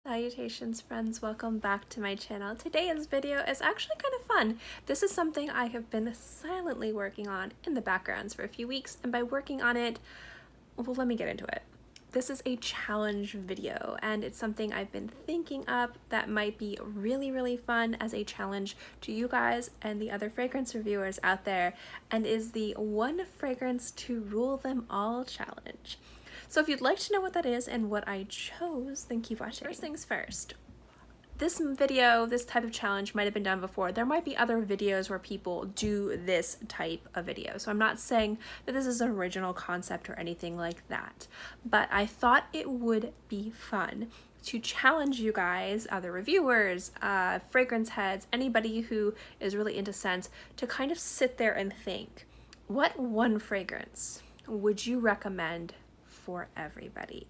Salutations friends, welcome back to my channel. Today's video is actually kind of fun. This is something I have been silently working on in the backgrounds for a few weeks, and by working on it, well, let me get into it. This is a challenge video, and it's something I've been thinking up that might be really fun as a challenge to you guys and the other fragrance reviewers out there, and is the one fragrance to rule them all challenge. So if you'd like to know what that is and what I chose, then keep watching. First things first. This video, this type of challenge might have been done before. There might be other videos where people do this type of video. So I'm not saying that this is an original concept or anything like that, but I thought it would be fun to challenge you guys, other reviewers, fragrance heads, anybody who is really into scents, to kind of sit there and think, what one fragrance would you recommend for everybody?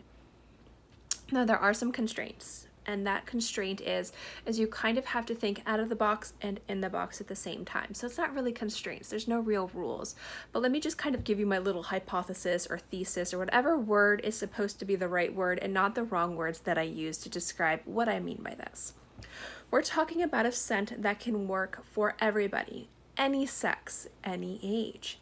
Now there are some constraints, and that constraint is you kind of have to think out of the box and in the box at the same time. So it's not really constraints, there's no real rules, but let me just kind of give you my little hypothesis or thesis or whatever word is supposed to be the right word and not the wrong words that I use to describe what I mean by this. We're talking about a scent that can work for everybody, any sex, any age.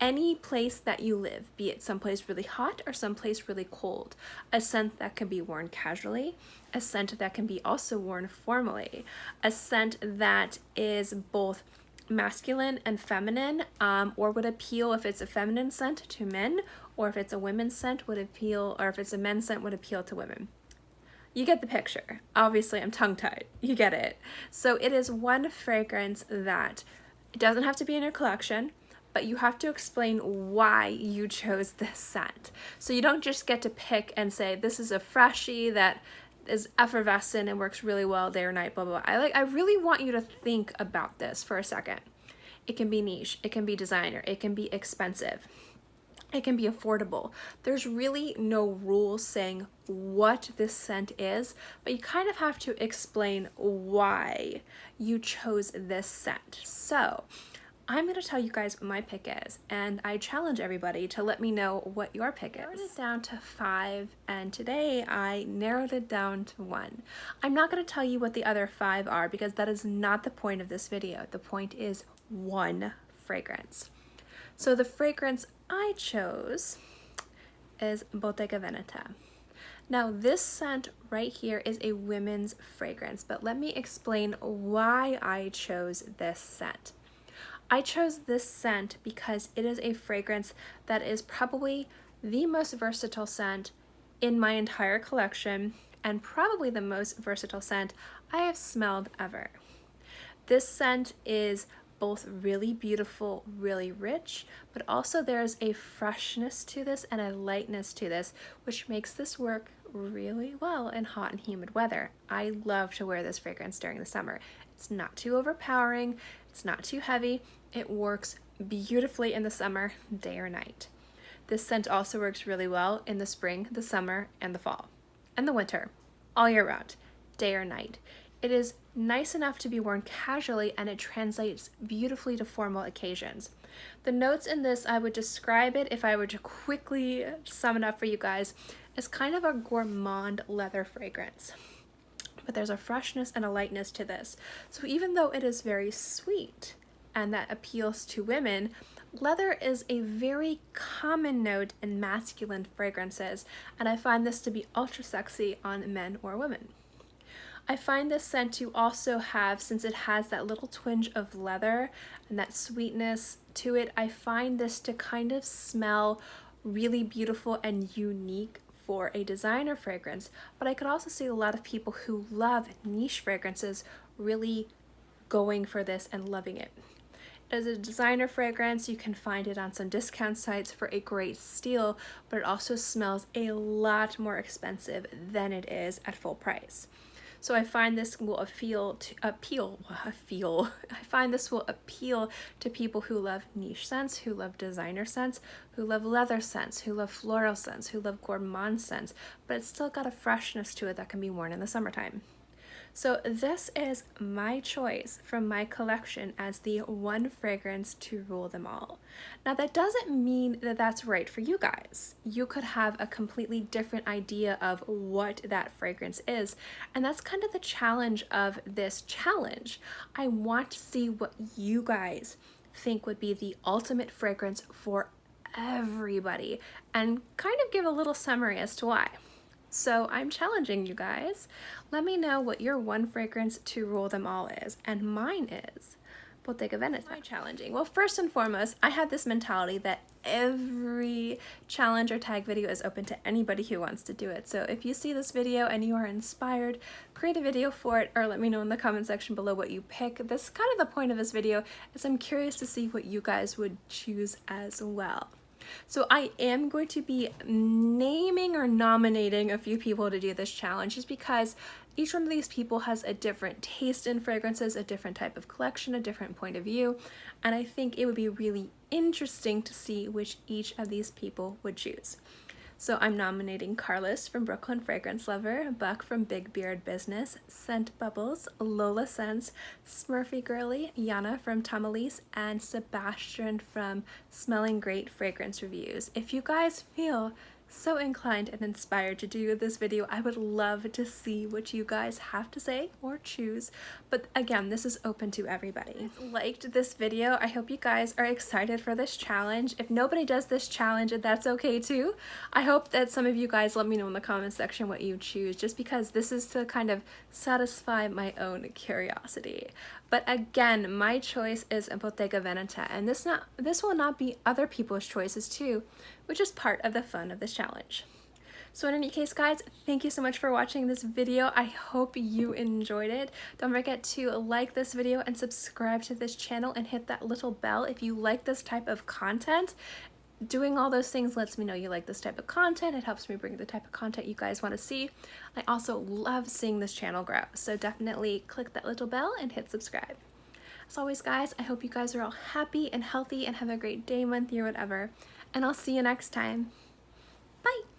Any place that you live, be it someplace really hot or someplace really cold. A scent that can be worn casually, a scent that can be also worn formally, a scent that is both masculine and feminine, or would appeal, if it's a feminine scent, to men, or if it's a women's scent would appeal, or if it's a men's scent would appeal to women. You get the picture. Obviously I'm tongue-tied, you get it. So it is one fragrance that it doesn't have to be in your collection, but you have to explain why you chose this scent. So you don't just get to pick and say, this is a freshie that is effervescent and works really well day or night, blah, blah, blah. I really want you to think about this for a second. It can be niche, it can be designer, it can be expensive, it can be affordable. There's really no rules saying what this scent is, but you kind of have to explain why you chose this scent. So I'm going to tell you guys what my pick is, and I challenge everybody to let me know what your pick is. I narrowed it down to 5, and today I narrowed it down to 1. I'm not going to tell you what the other 5 are because that is not the point of this video. The point is one fragrance. So the fragrance I chose is Bottega Veneta. Now this scent right here is a women's fragrance, but let me explain why I chose this scent. I chose this scent because it is a fragrance that is probably the most versatile scent in my entire collection, and probably the most versatile scent I have smelled ever. This scent is both really beautiful, really rich, but also there's a freshness to this and a lightness to this, which makes this work really well in hot and humid weather. I love to wear this fragrance during the summer. It's not too overpowering, it's not too heavy, it works beautifully in the summer, day or night. This scent also works really well in the spring, the summer, and the fall, and the winter, all year round, day or night. It is nice enough to be worn casually, and it translates beautifully to formal occasions. The notes in this, I would describe it, if I were to quickly sum it up for you guys, as kind of a gourmand leather fragrance. But there's a freshness and a lightness to this. So even though it is very sweet and that appeals to women, leather is a very common note in masculine fragrances, and I find this to be ultra sexy on men or women. I find this scent to also have, since it has that little twinge of leather and that sweetness to it, I find this to kind of smell really beautiful and unique for a designer fragrance, but I could also see a lot of people who love niche fragrances really going for this and loving it. As a designer fragrance, you can find it on some discount sites for a great steal, but it also smells a lot more expensive than it is at full price. So I find this will appeal to people who love niche scents, who love designer scents, who love leather scents, who love floral scents, who love gourmand scents, but it's still got a freshness to it that can be worn in the summertime. So this is my choice from my collection as the one fragrance to rule them all. Now that doesn't mean that that's right for you guys. You could have a completely different idea of what that fragrance is, and that's kind of the challenge of this challenge. I want to see what you guys think would be the ultimate fragrance for everybody and kind of give a little summary as to why. So I'm challenging you guys. Let me know what your one fragrance to rule them all is, and mine is Bottega Veneta. Why challenging? Well, first and foremost, I have this mentality that every challenge or tag video is open to anybody who wants to do it. So if you see this video and you are inspired, create a video for it, or let me know in the comment section below what you pick. This is kind of the point of this video, is I'm curious to see what you guys would choose as well. So I am going to be naming or nominating a few people to do this challenge, just because each one of these people has a different taste in fragrances, a different type of collection, a different point of view, and I think it would be really interesting to see which each of these people would choose. So I'm nominating Carlos from Brooklyn Fragrance Lover, Buck from Big Beard Business, Scentbubblez, Lolascents, SmurfyGurly, Yana from Tommelise, and Sebastian from Smelling Great Fragrance Reviews. If you guys feel so inclined and inspired to do this video, I would love to see what you guys have to say or choose. But again, this is open to everybody. If you liked this video, I hope you guys are excited for this challenge. If nobody does this challenge, that's okay too. I hope that some of you guys let me know in the comment section what you choose, just because this is to kind of satisfy my own curiosity. But again, my choice is Bottega Veneta, and this will not be other people's choices too, which is part of the fun of this challenge. So in any case, guys, thank you so much for watching this video. I hope you enjoyed it. Don't forget to like this video and subscribe to this channel and hit that little bell if you like this type of content. Doing all those things lets me know you like this type of content. It helps me bring the type of content you guys want to see. I also love seeing this channel grow, so definitely click that little bell and hit subscribe. As always, guys, I hope you guys are all happy and healthy and have a great day, month, year, whatever, and I'll see you next time. Bye!